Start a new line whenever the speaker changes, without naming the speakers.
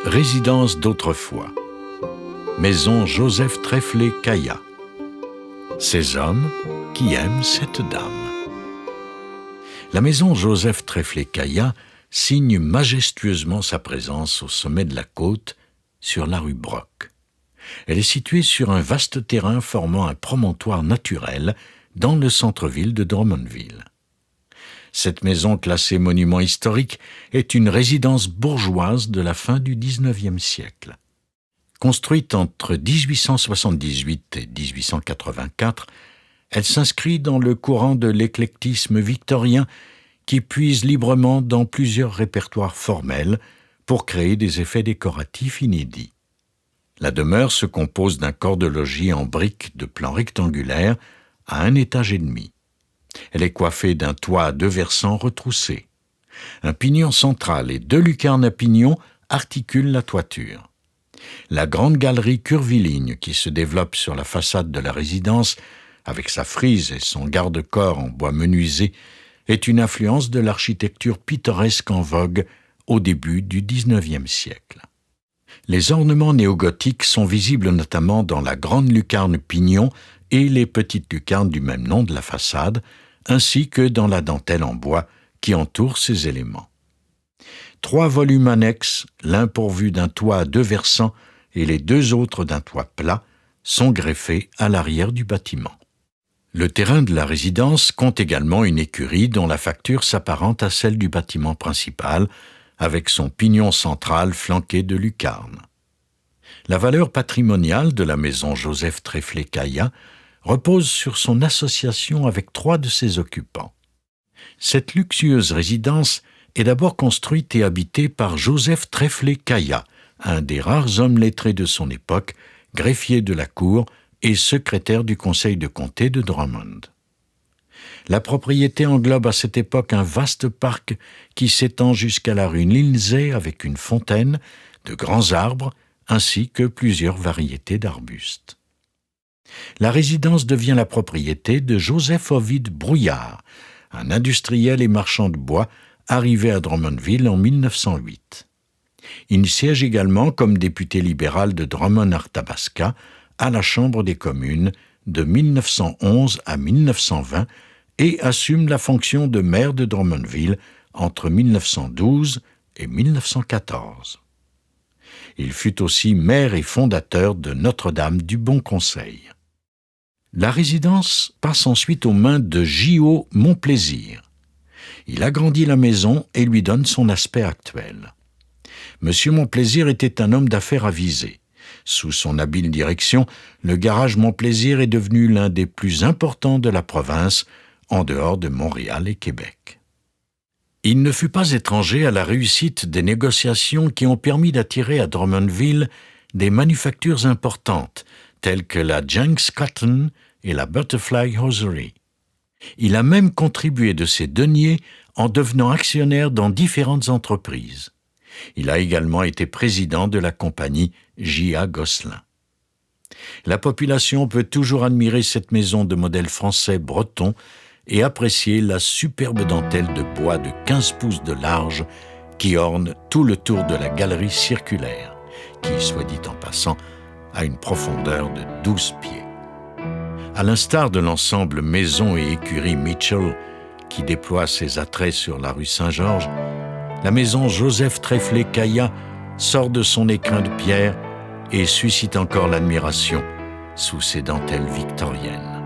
Résidence d'autrefois. Maison Joseph Trèflé-Caillat. Ces hommes qui aiment cette dame. La maison Joseph Trèflé-Caillat signe majestueusement sa présence au sommet de la côte, sur la rue Broc. Elle est située sur un vaste terrain formant un promontoire naturel dans le centre-ville de Drummondville. Cette maison classée monument historique est une résidence bourgeoise de la fin du XIXe siècle. Construite entre 1878 et 1884, elle s'inscrit dans le courant de l'éclectisme victorien qui puise librement dans plusieurs répertoires formels pour créer des effets décoratifs inédits. La demeure se compose d'un corps de logis en briques de plan rectangulaire à 1 étage et demi. Elle est coiffée d'un toit à 2 versants retroussés. Un pignon central et 2 lucarnes à pignon articulent la toiture. La grande galerie curviligne qui se développe sur la façade de la résidence, avec sa frise et son garde-corps en bois menuisé, est une influence de l'architecture pittoresque en vogue au début du XIXe siècle. Les ornements néogothiques sont visibles notamment dans la grande lucarne pignon et les petites lucarnes du même nom de la façade, ainsi que dans la dentelle en bois qui entoure ces éléments. 3 volumes annexes, l'un pourvu d'un toit à 2 versants et les 2 autres d'un toit plat, sont greffés à l'arrière du bâtiment. Le terrain de la résidence compte également une écurie dont la facture s'apparente à celle du bâtiment principal, avec son pignon central flanqué de lucarnes. La valeur patrimoniale de la maison Joseph Trèflé-Caillat repose sur son association avec 3 de ses occupants. Cette luxueuse résidence est d'abord construite et habitée par Joseph Trèflé-Caillat, un des rares hommes lettrés de son époque, greffier de la cour et secrétaire du conseil de comté de Drummond. La propriété englobe à cette époque un vaste parc qui s'étend jusqu'à la rue Lindsay avec une fontaine, de grands arbres, ainsi que plusieurs variétés d'arbustes. La résidence devient la propriété de Joseph Ovide Brouillard, un industriel et marchand de bois arrivé à Drummondville en 1908. Il siège également comme député libéral de Drummond-Arthabasca à la Chambre des communes de 1911 à 1920 et assume la fonction de maire de Drummondville entre 1912 et 1914. Il fut aussi maire et fondateur de Notre-Dame du Bon Conseil. La résidence passe ensuite aux mains de J.O. Montplaisir. Il agrandit la maison et lui donne son aspect actuel. Monsieur Montplaisir était un homme d'affaires avisé. Sous son habile direction, le garage Montplaisir est devenu l'un des plus importants de la province, en dehors de Montréal et Québec. Il ne fut pas étranger à la réussite des négociations qui ont permis d'attirer à Drummondville des manufactures importantes, telles que la Jenks Cotton et la Butterfly Hosiery. Il a même contribué de ses deniers en devenant actionnaire dans différentes entreprises. Il a également été président de la compagnie J.A. Gosselin. La population peut toujours admirer cette maison de modèle français breton et apprécier la superbe dentelle de bois de 15 pouces de large qui orne tout le tour de la galerie circulaire, qui, soit dit en passant, a une profondeur de 12 pieds. À l'instar de l'ensemble maison et écurie Mitchell, qui déploie ses attraits sur la rue Saint-Georges, la maison Joseph Trèflé-Caillat sort de son écrin de pierre et suscite encore l'admiration sous ses dentelles victoriennes.